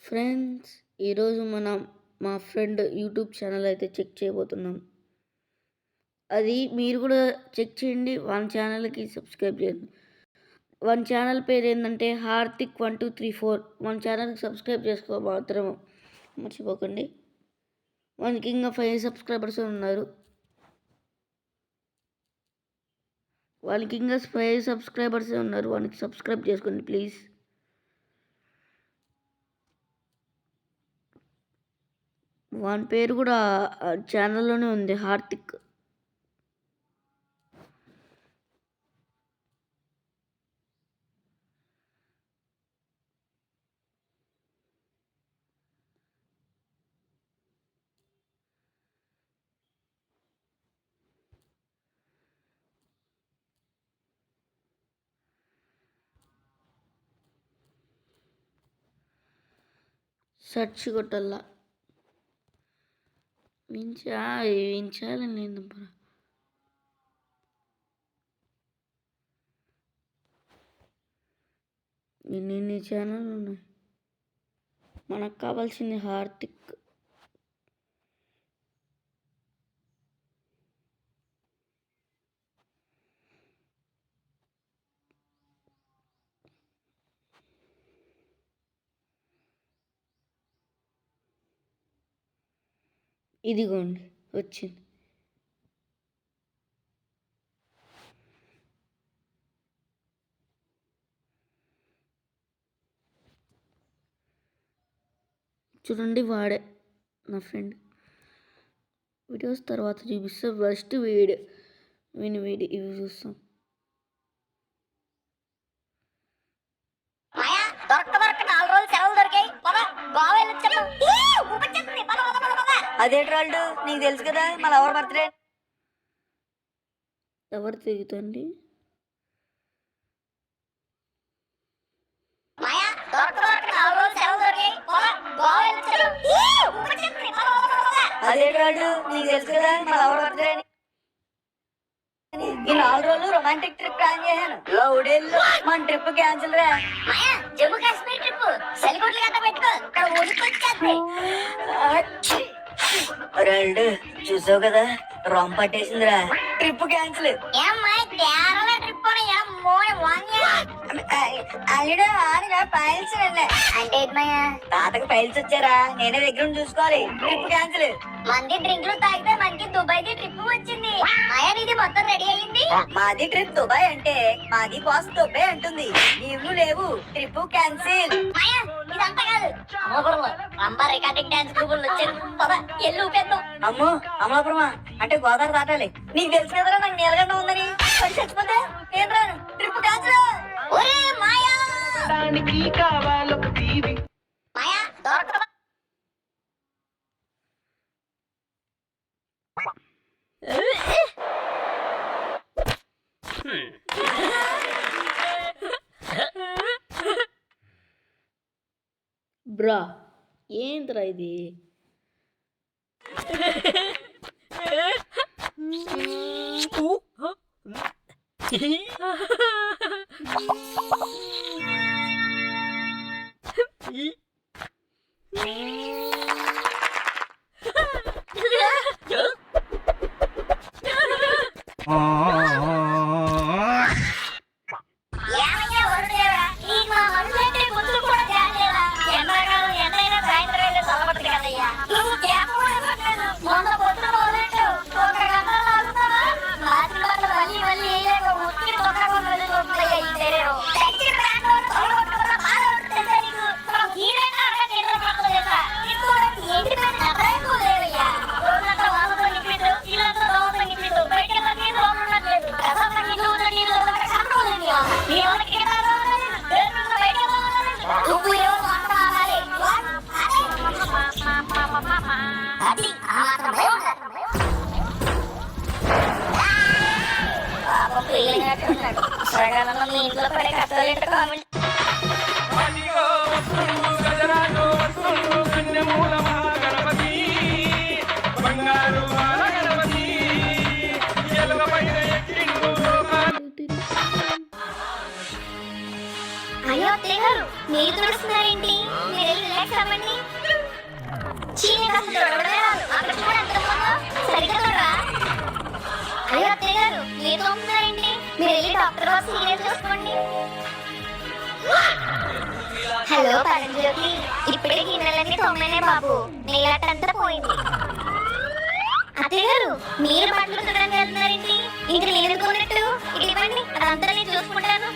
Friends, ఈరోజు మనం మా ఫ్రెండ్ యూట్యూబ్ ఛానల్ అయితే చెక్ చేయబోతున్నాం. అది మీరు కూడా చెక్ చేయండి. వన్ ఛానల్కి సబ్స్క్రైబ్ చేయండి. వన్ ఛానల్ పేరు ఏంటంటే Harthik1234. వన్ ఛానల్కి సబ్స్క్రైబ్ చేసుకో మాత్రం మర్చిపోకండి. మనకి ఇంకా 5 సబ్స్క్రైబర్స్ ఉన్నారు. వాళ్ళకి ఇంకా 5 సబ్స్క్రైబర్స్ ఉన్నారు. వానికి సబ్స్క్రైబ్ చేసుకోండి ప్లీజ్. వాని పేరు కూడా ఛానల్లోనే ఉంది, హార్తిక్. సెర్చ్ కొట్టల్లా వించాలని లేదు. ఇన్ని ఛానల్ ఉన్నాయి. మనకు కావాల్సింది హార్తిక్. ఇదిగోండి వచ్చింది. చూడండి, వాడే నా ఫ్రెండ్. వీడియోస్ తర్వాత చూపిస్తా. ఫస్ట్ వీడియో ఇవి చూస్తాం. అదేంటి నీకు తెలుసు కదా మా లవర్ బర్త్డే. ఎవరు తిరుగుతండి? అదేంటి నీకు తెలుసు కదా మా లవర్ బర్త్డే. ఈ 4 రోజులు రొమాంటిక్ ట్రిప్ ప్లాన్ చేశాను. లౌడేళ్ళు మన ట్రిప్ క్యాన్సిల్ రా. జమ్మూ కాశ్మీర్ ట్రిప్ సెలికోట్లు గట్ట పెట్టుకో, అక్కడ ఊరికొచ్చేది. రెండు చూసావు కదా, రామ్ పట్టేసిందిరా. Trip cancel. అల్లుడు ఆరుగా ఫైల్స్ అంటే తాతకు ఫైల్స్ వచ్చారా, నేనే దగ్గర చూసుకోవాలి. Trip cancel. మంది డ్రింకులు తాగితే మనకి దుబాయ్ కి ట్రిప్ వచ్చింది. మాయా నీది మొత్తం రెడీ అయ్యింది. మాది ట్రిప్ దుబాయ్ అంటే మాది బాస్ దుబాయ్ అంటుంది. లీవ్లు లేవు, ట్రిప్ క్యాన్సిల్. మాయా ఇదంతా కాదు, రంబా రికార్డింగ్ డాన్స్ గ్రూపులు వచ్చారు. ఎల్లు ఊపేద్దాం. అమ్మో అమలాపురమా అంటే గోదావరి దాటాలి. నీకు తెలుసు కదరా నాకు నీలగండ ఉందని. చచ్చిపోతే నేను రాను. Trip cancel. ఒరే మాయా దానికి కావాలొక టీవీ. మాయా దొరకదా? బ్రా, ఏంద్రా ఇది? మీ ఇంట్లో పడే కష్టాలు కామెంట్. అయ్యో అత్తయ్య గారు మీరు తుడుస్తున్నారేంటి? మీరు వెళ్ళి రిలాక్స్ అవ్వండి. చీని కాస్త తొడవడమే రాదు. అక్కడ చూడ ఎంత ఉందో సరిగ్గా తొడరా. అయ్యో అత్తయ్య గారు మీరు తోముతున్నారేంటి? మీరు వెళ్ళి డాక్టర్ గారు సీరియల్ చూసుకోండి. హలో పరంజ్యోతి, ఇప్పుడే గిన్నెలన్నీ తోమనే బాబు, నీళ్ళటంతా పోయింది. అత్తయ్య గారు మీరు బట్టలు ఉతకడానికి వెళ్తున్నారేంటి? ఇంక నేను ఎందుకున్నట్టు ఇటు ఇవ్వండి, అదంతా నేను చూసుకుంటాను.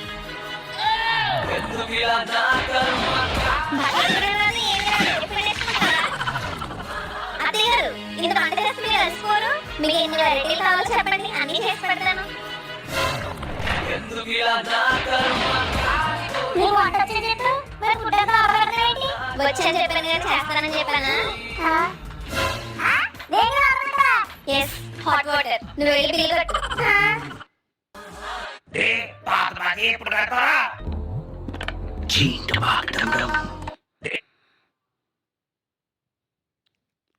అత్తయ్య గారు ఇంత వంట చేస్తే మీరు అలసిపోరు. మీకు ఎన్ని వెరైటీలు కావాలో చెప్పండి, అన్ని చేసి పెడతాను. నీకు వంట వచ్చని చెప్పు, మరి ఫుడ్ అంతా ఆర్డర్ పెడతావేంటి? వచ్చని చెప్పాను కదా, చేస్తానని చెప్పానా? Yes, hot water. నువ్వు వెళ్ళి బిల్లు కట్టు.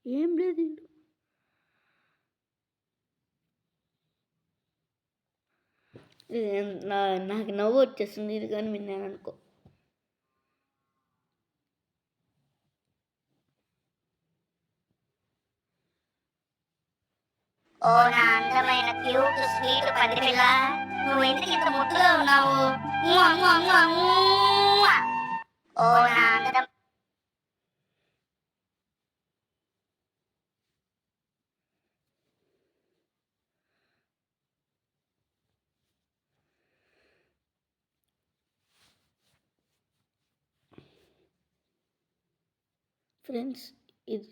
ఏం లేదు. నాకు నవ్వు వచ్చేస్తుంది ఇది కానీ విన్నాను అనుకో. ఓ నా అందమైన క్యూట్ స్వీట్ పంది పిల్ల, నువ్వు ఎందుకు ఇంత ముద్దుగా ఉన్నావు? ఓ నా అందం ఫ్రెండ్స్ ఇది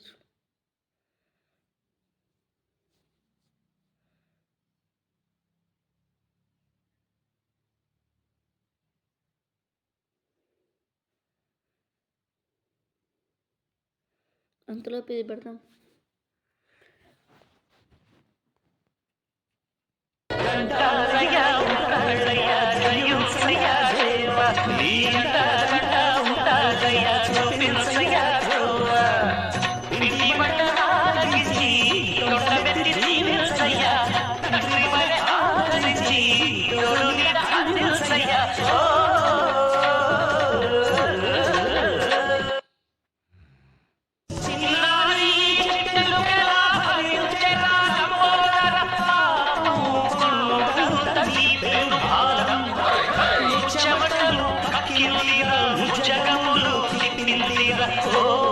అంతలోపు ఇది పెడతాం. Oh